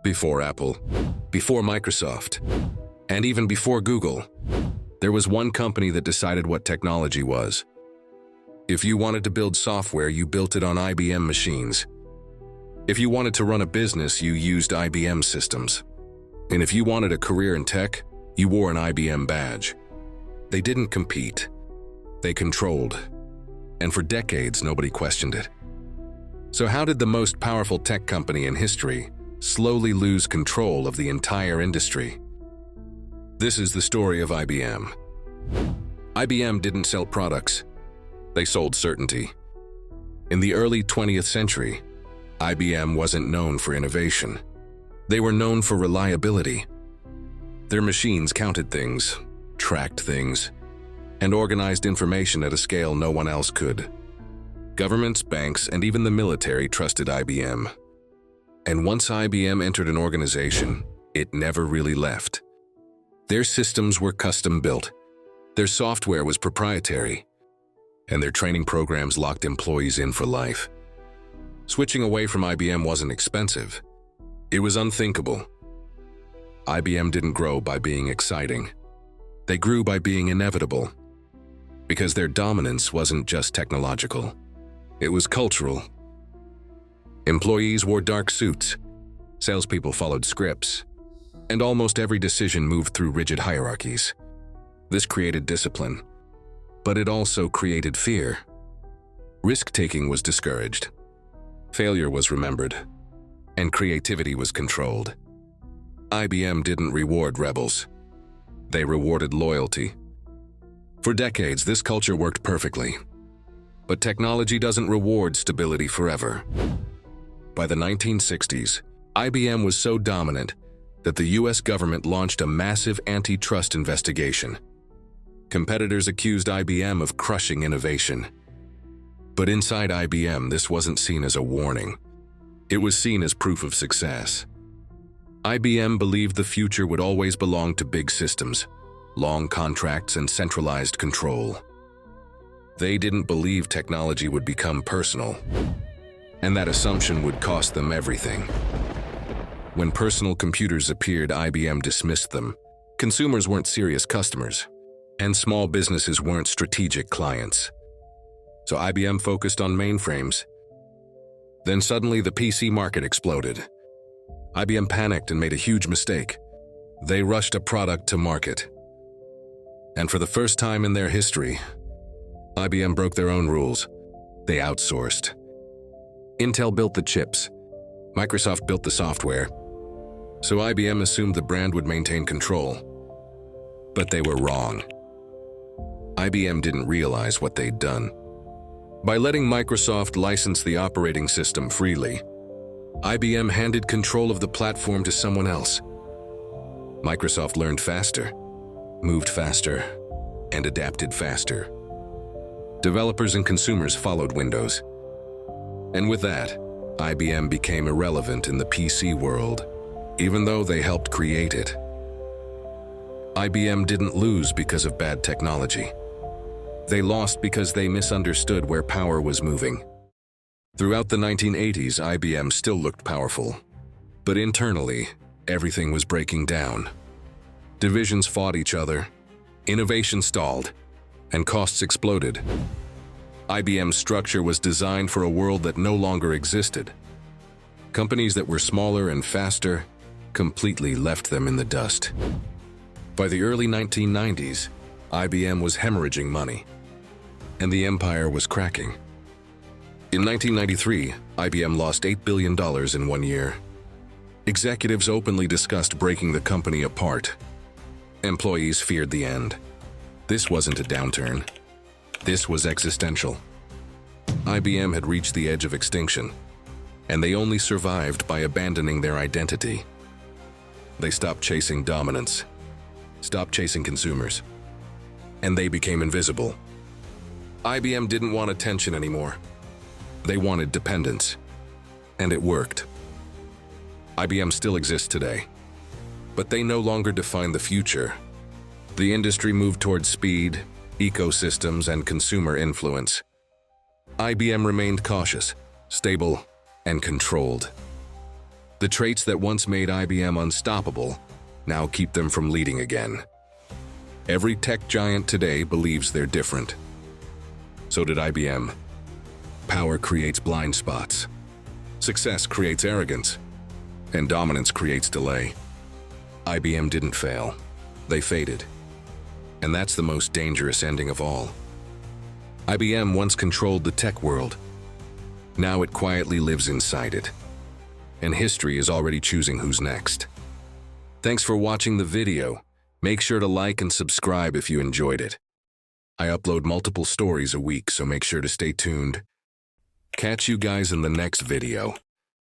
Before Apple, before Microsoft, and even before Google, there was one company that decided what technology was. If you wanted to build software, you built it on IBM machines. If you wanted to run a business, you used IBM systems. And if you wanted a career in tech, you wore an IBM badge. They didn't compete. They controlled. And for decades, nobody questioned it. So how did the most powerful tech company in history slowly lose control of the entire industry? This is the story of IBM. IBM didn't sell products. They sold certainty. In the early 20th century, IBM wasn't known for innovation. They were known for reliability. Their machines counted things, tracked things, and organized information at a scale no one else could. Governments, banks, and even the military trusted IBM. And once IBM entered an organization, it never really left. Their systems were custom-built, their software was proprietary, and their training programs locked employees in for life. Switching away from IBM wasn't expensive. It was unthinkable. IBM didn't grow by being exciting. They grew by being inevitable. Because their dominance wasn't just technological. It was cultural. Employees wore dark suits. Salespeople followed scripts. And almost every decision moved through rigid hierarchies. This created discipline. But it also created fear. Risk-taking was discouraged. Failure was remembered. And creativity was controlled. IBM didn't reward rebels. They rewarded loyalty. For decades, this culture worked perfectly. But technology doesn't reward stability forever. By the 1960s, IBM was so dominant that the US government launched a massive antitrust investigation. Competitors accused IBM of crushing innovation. But inside IBM, this wasn't seen as a warning. It was seen as proof of success. IBM believed the future would always belong to big systems, long contracts, and centralized control. They didn't believe technology would become personal, and that assumption would cost them everything. When personal computers appeared, IBM dismissed them. Consumers weren't serious customers, and small businesses weren't strategic clients. So IBM focused on mainframes. Then suddenly the PC market exploded. IBM panicked and made a huge mistake. They rushed a product to market. And for the first time in their history, IBM broke their own rules. They outsourced. Intel built the chips. Microsoft built the software. So IBM assumed the brand would maintain control. But they were wrong. IBM didn't realize what they'd done. By letting Microsoft license the operating system freely, IBM handed control of the platform to someone else. Microsoft learned faster, moved faster, and adapted faster. Developers and consumers followed Windows. And with that, IBM became irrelevant in the PC world, even though they helped create it. IBM didn't lose because of bad technology. They lost because they misunderstood where power was moving. Throughout the 1980s, IBM still looked powerful. But internally, everything was breaking down. Divisions fought each other, innovation stalled, and costs exploded. IBM's structure was designed for a world that no longer existed. Companies that were smaller and faster completely left them in the dust. By the early 1990s, IBM was hemorrhaging money, and the empire was cracking. In 1993, IBM lost $8 billion in 1 year. Executives openly discussed breaking the company apart. Employees feared the end. This wasn't a downturn. This was existential. IBM had reached the edge of extinction, and they only survived by abandoning their identity. They stopped chasing dominance, stopped chasing consumers, and they became invisible. IBM didn't want attention anymore. They wanted dependence, and it worked. IBM still exists today, but they no longer define the future. The industry moved towards speed, ecosystems, and consumer influence. IBM remained cautious, stable, and controlled. The traits that once made IBM unstoppable now keep them from leading again. Every tech giant today believes they're different. So did IBM. Power creates blind spots. Success creates arrogance. And dominance creates delay. IBM didn't fail. They faded. And that's the most dangerous ending of all. IBM once controlled the tech world. Now it quietly lives inside it. And history is already choosing who's next. Thanks for watching the video. Make sure to like and subscribe if you enjoyed it. I upload multiple stories a week, so make sure to stay tuned. Catch you guys in the next video.